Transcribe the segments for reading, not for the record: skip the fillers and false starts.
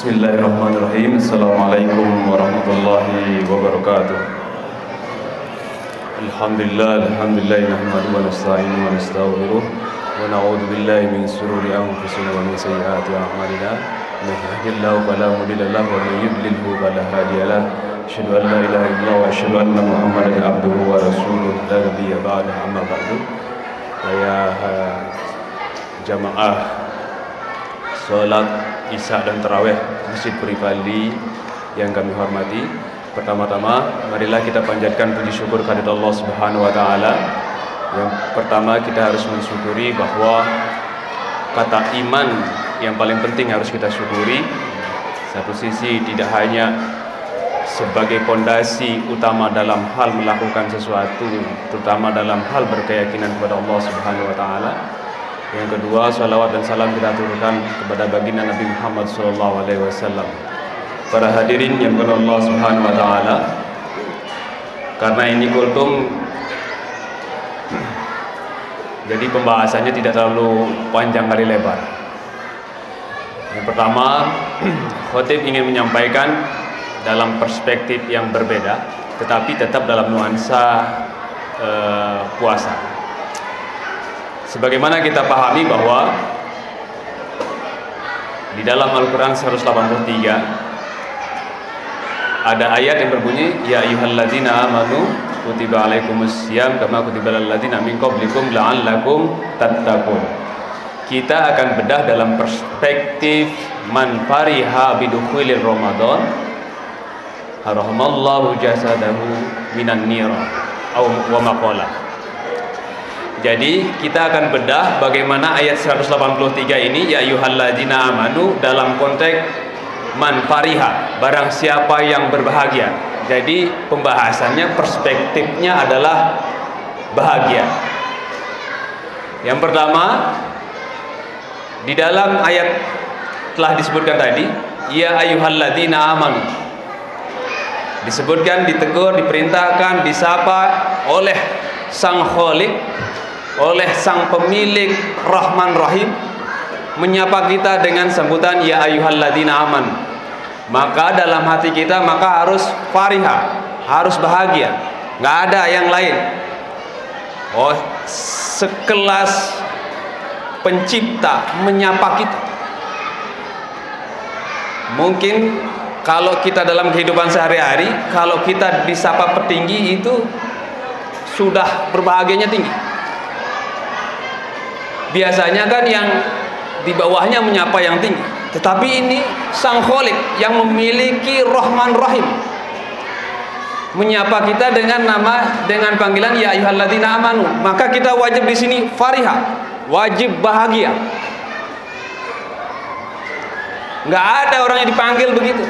Bismillahirrahmanirrahim. Assalamualaikum warahmatullahi wabarakatuh. Alhamdulillah nahmaduhu wa nasta'inuhu wa nastaghfiruh wa na'udzu billahi min shururi anfusina wa min sayyiati a'malina. May yahdihillahu fala mudilla lahu wa may yudlilhu fala hadiya lahu. Asyhadu an la ilaha illallah wa asyhadu anna Muhammadan abduhu wa rasuluh la nabiyya ba'da, amma ba'du. Ya jamaah salat Isya dan Tarawih Masjid Puri Bali yang kami hormati, pertama-tama marilah kita panjatkan puji syukur kehadirat Allah Subhanahu wa taala. Yang pertama, kita harus mensyukuri bahwa kata iman yang paling penting harus kita syukuri. Satu sisi tidak hanya sebagai pondasi utama dalam hal melakukan sesuatu, terutama dalam hal berkeyakinan kepada Allah Subhanahu wa taala. Yang kedua, salawat dan salam kita turunkan kepada baginda Nabi Muhammad SAW. Para hadirin yang dimuliakan Allah Subhanahu wa taala, karena ini kultum, jadi pembahasannya tidak terlalu panjang kali lebar. Yang pertama, khotib ingin menyampaikan dalam perspektif yang berbeda, tetapi tetap dalam nuansa puasa. Sebagaimana kita pahami bahwa di dalam Al-Quran 183 ada ayat yang berbunyi, ya ayyuhalladzina amanu kutiba alaikumussyam kama kutiba alal ladzina min qablikum la'allakum tattaqun. Kita akan bedah dalam perspektif man fariha bidukhulir Ramadan haramallahu jasadahu minan nira wa maqala. Jadi kita akan bedah bagaimana ayat 183 ini, ya ayyuhalladzina amanu, dalam konteks man fariha, barang siapa yang berbahagia. Jadi pembahasannya, perspektifnya adalah bahagia. Yang pertama, di dalam ayat telah disebutkan tadi, ya ayyuhalladzina amanu, disebutkan, ditegur, diperintahkan, disapa oleh Sang Khalik, oleh Sang Pemilik Rahman Rahim, menyapa kita dengan sambutan ya ayyuhalladzina aman. Maka dalam hati kita maka harus fariha, harus bahagia, nggak ada yang lain. Oh, sekelas pencipta menyapa kita. Mungkin kalau kita dalam kehidupan sehari-hari, kalau kita disapa petinggi itu sudah berbahagianya tinggi. Biasanya kan yang di bawahnya menyapa yang tinggi, tetapi ini Sang Khalik yang memiliki Rahman Rahim menyapa kita dengan nama, dengan panggilan ya ayyuhalladzina amanu. Maka kita wajib di sini fariha, wajib bahagia. Nggak ada orang yang dipanggil begitu.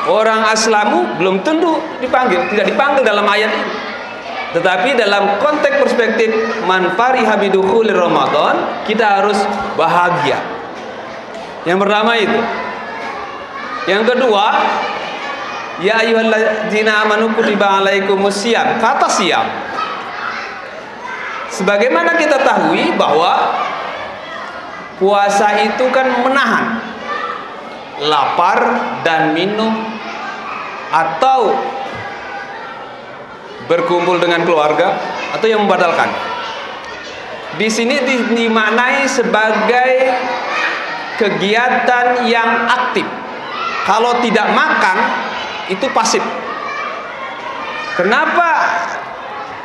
Orang aslamu belum tentu dipanggil, tidak dipanggil dalam ayat ini. Tetapi dalam konteks perspektif man fariha bidukhulir Ramadan, kita harus bahagia. Yang pertama itu. Yang kedua, ya ayyuhalladzina amanu kutiba alaikumussyam. Kata siam, sebagaimana kita tahu bahwa puasa itu kan menahan lapar dan minum, atau berkumpul dengan keluarga, atau yang membatalkan. Di sini dimaknai sebagai kegiatan yang aktif. Kalau tidak makan itu pasif. Kenapa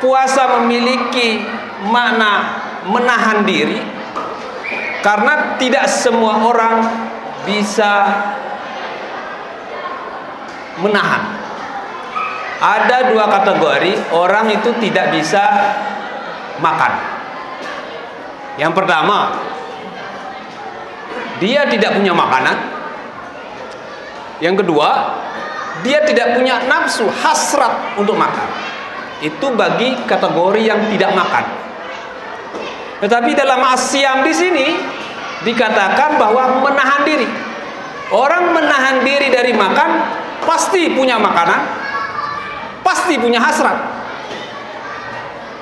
puasa memiliki makna menahan diri? Karena tidak semua orang bisa menahan. Ada dua kategori orang itu tidak bisa makan. Yang pertama, dia tidak punya makanan. Yang kedua, dia tidak punya nafsu, hasrat untuk makan. Itu bagi kategori yang tidak makan. Tetapi dalam asyam di sini dikatakan bahwa menahan diri. Orang menahan diri dari makan pasti punya makanan, pasti punya hasrat.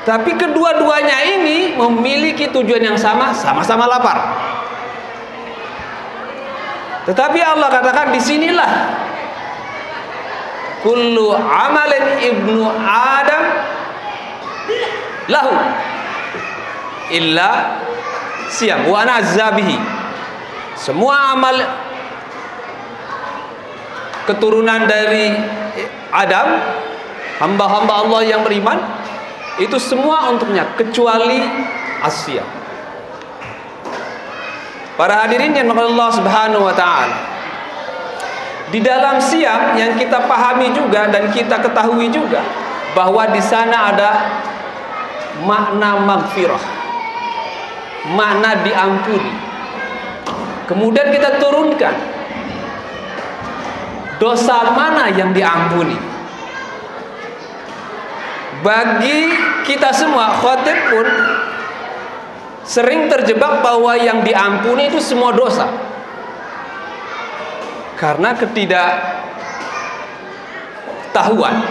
Tapi kedua-duanya ini memiliki tujuan yang sama, sama-sama lapar. Tetapi Allah katakan di sinilah kullu amalin ibnu Adam lahu illa siyam wa ana azzabihi. Semua amal keturunan dari Adam, hamba-hamba Allah yang beriman, itu semua untuknya kecuali as-siyam. Para hadirin yang dimuliakan Allah Subhanahu wa taala, di dalam siyam yang kita pahami juga dan kita ketahui juga bahwa di sana ada makna maghfirah, makna diampuni. Kemudian kita turunkan dosa mana yang diampuni. Bagi kita semua, khatib pun sering terjebak bahwa yang diampuni itu semua dosa, karena ketidaktahuan.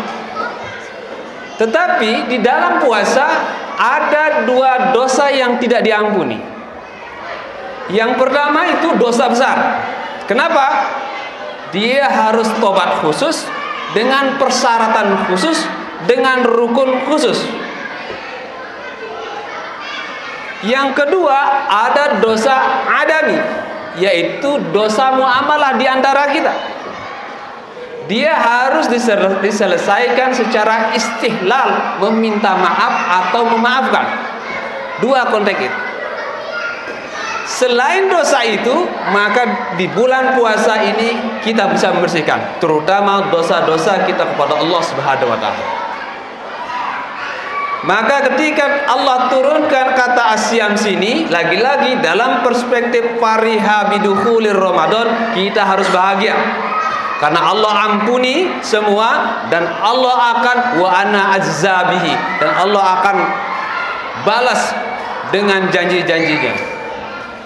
Tetapi di dalam puasa ada dua dosa yang tidak diampuni. Yang pertama itu dosa besar. Kenapa? Dia harus tobat khusus, dengan persyaratan khusus, dengan rukun khusus. Yang kedua ada dosa adami, yaitu dosa muamalah di antara kita. Dia harus diselesaikan secara istihlal, meminta maaf atau memaafkan. Dua konteks itu. Selain dosa itu, maka di bulan puasa ini kita bisa membersihkan, terutama dosa-dosa kita kepada Allah Subhanahu wa taala. Maka ketika Allah turunkan kata asyam sini, lagi-lagi dalam perspektif fariha bidukhulir Ramadan, kita harus bahagia. Karena Allah ampuni semua, dan Allah akan wa ana azzabihi, dan Allah akan balas dengan janji-janjinya.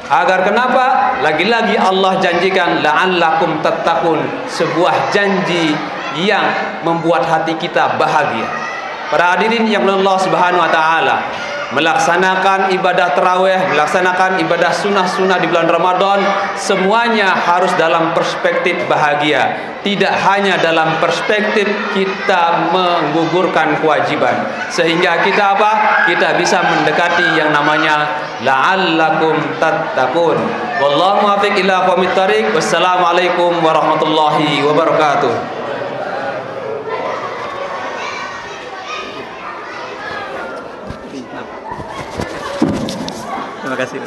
Agar kenapa? Lagi-lagi Allah janjikan la'allakum tattaqun, sebuah janji yang membuat hati kita bahagia. Para hadirin yang Allah Subhanahu wa taala, melaksanakan ibadah tarawih, melaksanakan ibadah sunnah-sunnah di bulan Ramadan, semuanya harus dalam perspektif bahagia, tidak hanya dalam perspektif kita menggugurkan kewajiban, sehingga kita apa? Kita bisa mendekati yang namanya la'allakum tattaqun. Wallahu muwaffiq ila aqwamit thariq. Wassalamualaikum warahmatullahi wabarakatuh. Terima kasih.